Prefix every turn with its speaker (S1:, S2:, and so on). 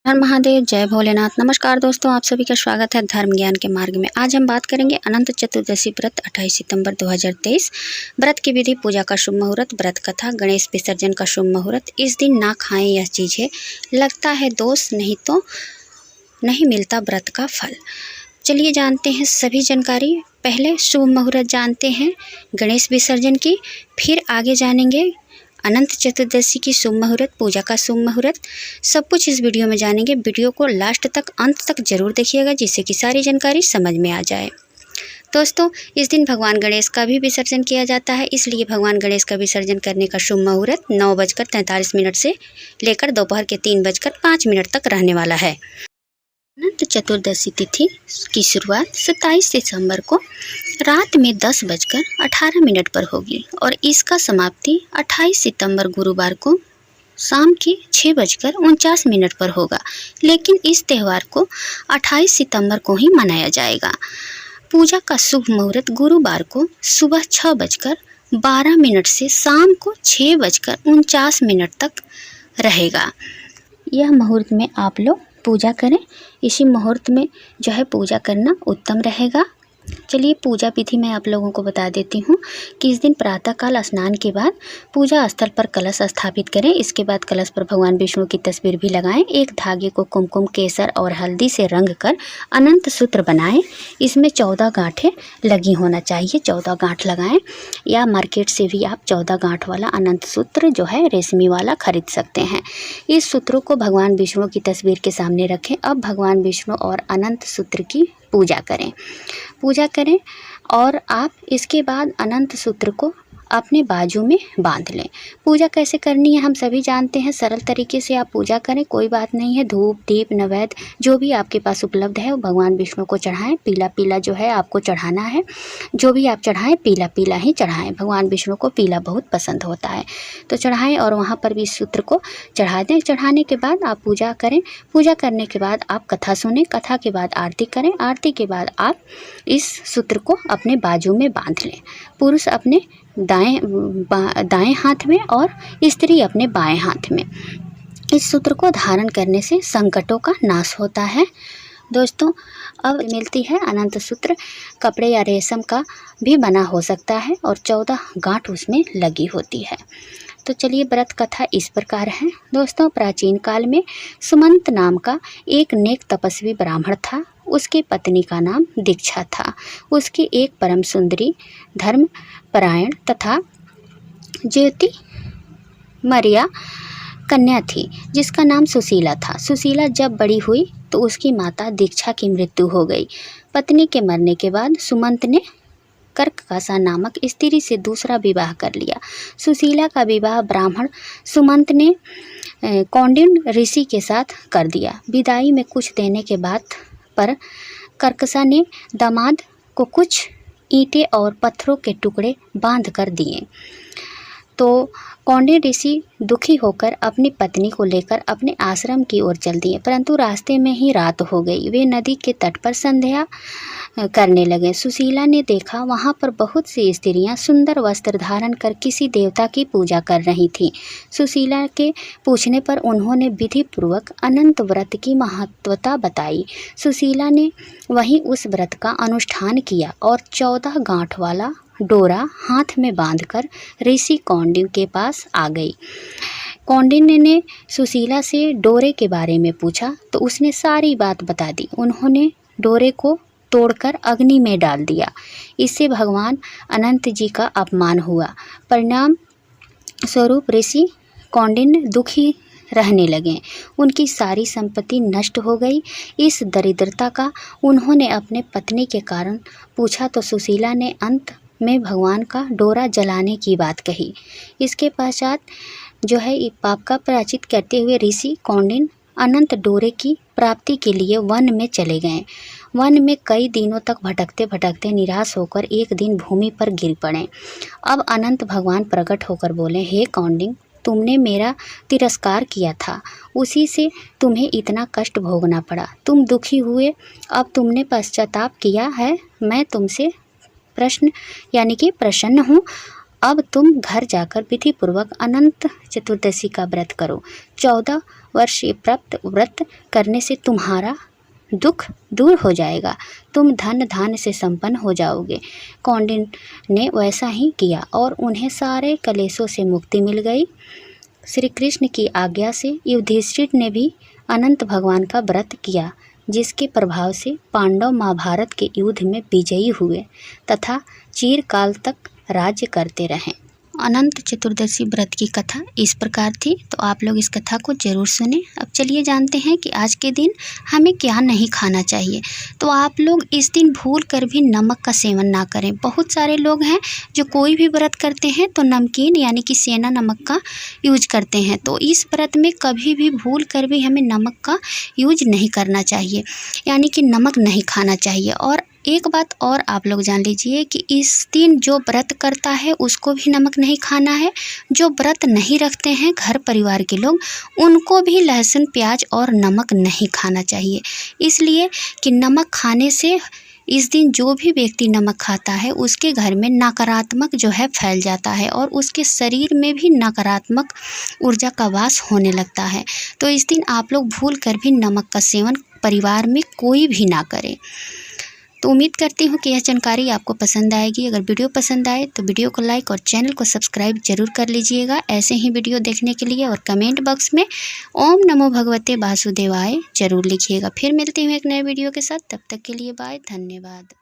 S1: हर महादेव, जय भोलेनाथ। नमस्कार दोस्तों, आप सभी का स्वागत है धर्म ज्ञान के मार्ग में। आज हम बात करेंगे अनंत चतुर्दशी व्रत 28 सितंबर 2023। व्रत की विधि, पूजा का शुभ मुहूर्त, व्रत कथा, गणेश विसर्जन का शुभ मुहूर्त। इस दिन ना खाएं यह चीज़ें, लगता है दोष, नहीं तो नहीं मिलता व्रत का फल। चलिए जानते हैं सभी जानकारी। पहले शुभ मुहूर्त जानते हैं गणेश विसर्जन की, फिर आगे जानेंगे अनंत चतुर्दशी की शुभ मुहूर्त, पूजा का शुभ मुहूर्त। सब कुछ इस वीडियो में जानेंगे। वीडियो को लास्ट तक, अंत तक जरूर देखिएगा, जिससे कि सारी जानकारी समझ में आ जाए। दोस्तों, इस दिन भगवान गणेश का भी विसर्जन किया जाता है, इसलिए भगवान गणेश का विसर्जन करने का शुभ मुहूर्त 9:43 से लेकर दोपहर के 3:05 तक रहने वाला है। अनंत चतुर्दशी तिथि की शुरुआत 27 दिसंबर को रात में 10:18 पर होगी और इसका समाप्ति 28 सितंबर गुरुवार को शाम के 6:49 पर होगा। लेकिन इस त्यौहार को 28 सितंबर को ही मनाया जाएगा। पूजा का शुभ मुहूर्त गुरुवार को सुबह 6:12 से शाम को 6:49 तक रहेगा। यह मुहूर्त में आप लोग पूजा करें। इसी मुहूर्त में जो है पूजा करना उत्तम रहेगा। चलिए पूजा विधि मैं आप लोगों को बता देती हूँ कि इस दिन प्रातःकाल स्नान के बाद पूजा स्थल पर कलश स्थापित करें। इसके बाद कलश पर भगवान विष्णु की तस्वीर भी लगाएं। एक धागे को कुमकुम, केसर और हल्दी से रंग कर अनंत सूत्र बनाएं। इसमें 14 गांठें लगी होना चाहिए। 14 गांठ लगाएं, या मार्केट से भी आप 14 गांठ वाला अनंत सूत्र जो है रेशमी वाला खरीद सकते हैं। इस सूत्रों को भगवान विष्णु की तस्वीर के सामने रखें। अब भगवान विष्णु और अनंत सूत्र की पूजा करें और आप इसके बाद अनंत सूत्र को अपने बाजू में बांध लें। पूजा कैसे करनी है हम सभी जानते हैं। सरल तरीके से आप पूजा करें, कोई बात नहीं है। धूप, दीप, नैवेद्य जो भी आपके पास उपलब्ध है वो भगवान विष्णु को चढ़ाएं। पीला पीला जो है आपको चढ़ाना है। जो भी आप चढ़ाएं पीला पीला ही चढ़ाएं। भगवान विष्णु को पीला बहुत पसंद होता है, तो चढ़ाएं और वहाँ पर भी इस सूत्र को चढ़ा दें। चढ़ाने के बाद आप पूजा करें। पूजा करने के बाद आप कथा सुनें। कथा के बाद आरती करें। आरती के बाद आप इस सूत्र को अपने बाजू में बांध लें। पुरुष अपने दाएं हाथ में और स्त्री अपने बाएं हाथ में। इस सूत्र को धारण करने से संकटों का नाश होता है। दोस्तों, अब मिलती है अनंत सूत्र कपड़े या रेशम का भी बना हो सकता है और 14 गांठ उसमें लगी होती है। तो चलिए व्रत कथा इस प्रकार है। दोस्तों, प्राचीन काल में सुमंत नाम का एक नेक तपस्वी ब्राह्मण था। उसकी पत्नी का नाम दीक्षा था। उसकी एक परम सुंदरी, धर्म परायण तथा ज्योति मरिया कन्या थी, जिसका नाम सुशीला था। सुशीला जब बड़ी हुई तो उसकी माता दीक्षा की मृत्यु हो गई। पत्नी के मरने के बाद सुमंत ने कर्ककासा नामक स्त्री से दूसरा विवाह कर लिया। सुशीला का विवाह ब्राह्मण सुमंत ने कौंडिन्य ऋषि के साथ कर दिया। विदाई में कुछ देने के बाद पर कर्कसा ने दामाद को कुछ ईंटें और पत्थरों के टुकड़े बांध कर दिए। तो कौंडिन्य ऋषि दुखी होकर अपनी पत्नी को लेकर अपने आश्रम की ओर चल दिए, परंतु रास्ते में ही रात हो गई। वे नदी के तट पर संध्या करने लगे। सुशीला ने देखा वहाँ पर बहुत सी स्त्रियाँ सुंदर वस्त्र धारण कर किसी देवता की पूजा कर रही थीं। सुशीला के पूछने पर उन्होंने विधि पूर्वक अनंत व्रत की महत्वता बताई। सुशीला ने वहीं उस व्रत का अनुष्ठान किया और 14 गांठ वाला डोरा हाथ में बांधकर ऋषि कौंडिन्य के पास आ गई। कौंडिन्य ने सुशीला से डोरे के बारे में पूछा तो उसने सारी बात बता दी। उन्होंने डोरे को तोड़कर अग्नि में डाल दिया। इससे भगवान अनंत जी का अपमान हुआ। परिणाम स्वरूप ऋषि कौंडिन्य दुखी रहने लगे। उनकी सारी संपत्ति नष्ट हो गई। इस दरिद्रता का उन्होंने अपने पत्नी के कारण पूछा तो सुशीला ने अंत में भगवान का डोरा जलाने की बात कही। इसके पश्चात जो है पाप का प्रायश्चित करते हुए ऋषि कौंडिन्य अनंत डोरे की प्राप्ति के लिए वन में चले गए। वन में कई दिनों तक भटकते भटकते निराश होकर एक दिन भूमि पर गिर पड़े। अब अनंत भगवान प्रकट होकर बोले, हे कौंडिन्य, तुमने मेरा तिरस्कार किया था, उसी से तुम्हें इतना कष्ट भोगना पड़ा। तुम दुखी हुए, अब तुमने पश्चाताप किया है। मैं तुमसे प्रसन्न हूँ अब तुम घर जाकर विधि पूर्वक अनंत चतुर्दशी का व्रत करो। 14 वर्ष ये व्रत करने से तुम्हारा दुख दूर हो जाएगा, तुम धन धान्य से संपन्न हो जाओगे। कौंडिन्य ने वैसा ही किया और उन्हें सारे कलेशों से मुक्ति मिल गई। श्री कृष्ण की आज्ञा से युधिष्ठिर ने भी अनंत भगवान का व्रत किया, जिसके प्रभाव से पांडव महाभारत के युद्ध में विजयी हुए तथा चिरकाल तक राज्य करते रहे। अनंत चतुर्दशी व्रत की कथा इस प्रकार थी, तो आप लोग इस कथा को जरूर सुने। अब चलिए जानते हैं कि आज के दिन हमें क्या नहीं खाना चाहिए। तो आप लोग इस दिन भूल कर भी नमक का सेवन ना करें। बहुत सारे लोग हैं जो कोई भी व्रत करते हैं तो नमकीन यानी कि सेंधा नमक का यूज करते हैं। तो इस व्रत में कभी भी भूल कर भी हमें नमक का यूज नहीं करना चाहिए, यानी कि नमक नहीं खाना चाहिए। और एक बात और आप लोग जान लीजिए कि इस दिन जो व्रत करता है उसको भी नमक नहीं खाना है। जो व्रत नहीं रखते हैं घर परिवार के लोग, उनको भी लहसुन प्याज और नमक नहीं खाना चाहिए। इसलिए कि नमक खाने से इस दिन जो भी व्यक्ति नमक खाता है उसके घर में नकारात्मक जो है फैल जाता है और उसके शरीर में भी नकारात्मक ऊर्जा का वास होने लगता है। तो इस दिन आप लोग भूल कर भी नमक का सेवन परिवार में कोई भी ना करे। तो उम्मीद करती हूँ कि यह जानकारी आपको पसंद आएगी। अगर वीडियो पसंद आए तो वीडियो को लाइक और चैनल को सब्सक्राइब जरूर कर लीजिएगा ऐसे ही वीडियो देखने के लिए। और कमेंट बॉक्स में ओम नमो भगवते वासुदेवाय जरूर लिखिएगा। फिर मिलती हूँ एक नए वीडियो के साथ, तब तक के लिए बाय, धन्यवाद।